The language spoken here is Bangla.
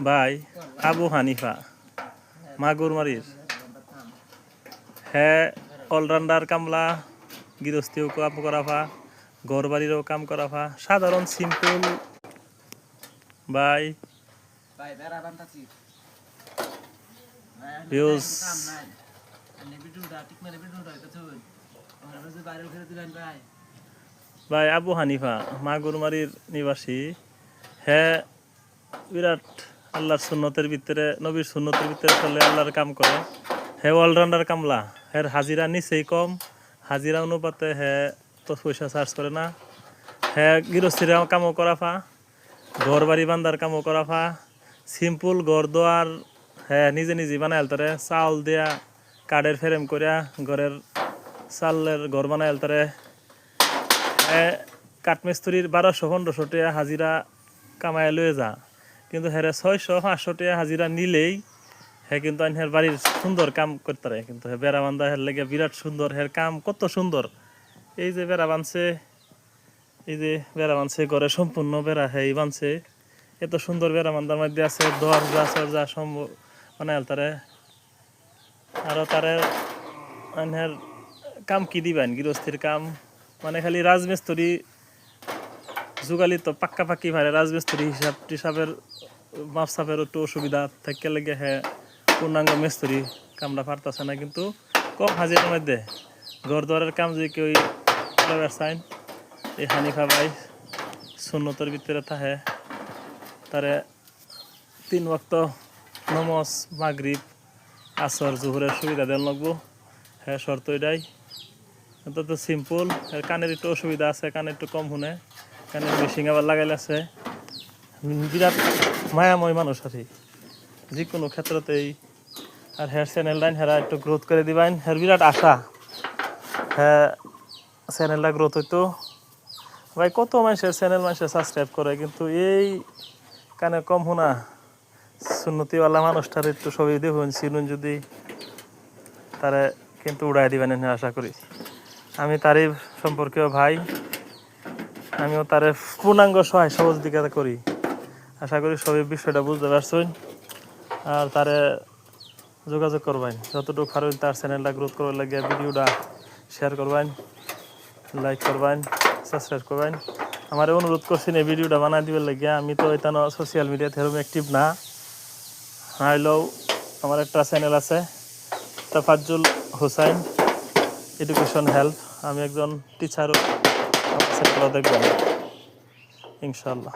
ভাই আবু হানিফা মাগুরমারির হ্যাঁ অলরাউন্ডার কামলা গৃহস্থীও কাম করাফা ঘর বাড়িরও কাম করাফা সাধারণ সিম্পল ভাই ভিউজ ভাই আবু হানিফা মাগুরমারির নিবাসী হ্যাঁ বিরাট আল্লাহর সুন্নতের ভিতরে নবীর সুন্নতের ভিতরে চলে আল্লাহর কাম করে হে অলরাউন্ডার কামলা হের হাজিরা নিচেই কম হাজিরা অনুপাতে হে তো পয়সা চার্জ করে না হ্যাঁ গৃহস্থির কামও করাফা ঘর বাড়ি বান্ধার কামও করাফা সিম্পল ঘর দোয়ার হ্যাঁ নিজে নিজে বানায় আলতারে চাউল দিয়া কাঠের ফ্রেম করিয়া ঘরের চালের ঘর বানায় আলতারে কাঠমিস্ত্রির 1200-1500 টাকা হাজিরা কামায় লয়ে যা কিন্তু হেরে 600-500 টাকা হাজিরা নিলেই হ্যাঁ কিন্তু হের বাড়ির সুন্দর কাম করতে পারে কিন্তু বেড়া বান্ধা হের লেগে বিরাট সুন্দর হের কাম কত সুন্দর এই যে বেড়া বানছে এই যে বেড়া বানছে ঘরে সম্পূর্ণ বেড়া হ্যাঁ বানছে এত সুন্দর বেড়া বান্ধার মধ্যে আছে দরজা সরজা সম্ভব মানে তারে আরো তারে হের কাম কি দিবেন গৃহস্থির কাম মানে খালি রাজমিস্ত্রি যুগালি তো পাক্কা পাক্কি ভাই রাজমিস্ত্রি হিসাব টিসাবের মাপসাপের একটু অসুবিধা থেকে লেগে হ্যাঁ পূর্ণাঙ্গ মিস্ত্রি কামটা পারতেছে না কিন্তু কম হাজিরার মধ্যে ঘর দরের কাম যদি কেউ চাইন এই হানিফা ভাই সুন্নতের ভিতরে থাকে তারে 3 ওয়াক্ত নমাজ মাগরিব আসর জোহরের সুবিধা দেন লাগবো হ্যাঁ শর্ত এটাই অন্তত সিম্পল কানের একটু অসুবিধা আছে কানে একটু কম শুনে কানের মেশিন আবার লাগাইলে আছে বিরাট মায়াময় মানুষ আর যে কোনো ক্ষেত্রতেই আর হেয়ার চ্যানেল লাইন হেরা একটু গ্রোথ করে দিবেন হের বিরাট আশা হ্যাঁ চ্যানেলটা গ্রোথ হইতো ভাই কত মানুষের চ্যানেল মানুষের সাবস্ক্রাইব করে কিন্তু এই কানে কম শোনা সুন্নতিওয়ালা মানুষটার একটু ছবি দেখুন চিনুন যদি তারে কিন্তু উড়াই দিবেন আশা করি আমি তারই সম্পর্কীয় ভাই আমিও তারে পূর্ণাঙ্গ সহায় সহযোগিতা করি আশা করি সবই বিষয়টা বুঝতে পারছেন আর তারে যোগাযোগ করবেন যতটুকু পারবেন তার চ্যানেলটা গ্রোথ করার লাগে ভিডিওটা শেয়ার করবেন লাইক করবেন সাবস্ক্রাইব করবেন আমার অনুরোধ করছেন এই ভিডিওটা বানাই দিবার লাগে আমি তো এটা সোশ্যাল মিডিয়াতে এরকম অ্যাক্টিভ না হইলেও আমার একটা চ্যানেল আছে তাফাজ্জুল হোসাইন এডুকেশন হেল্প আমি একজন টিচারও চ্যানেলটা দেখবেন ইনশাআল্লাহ।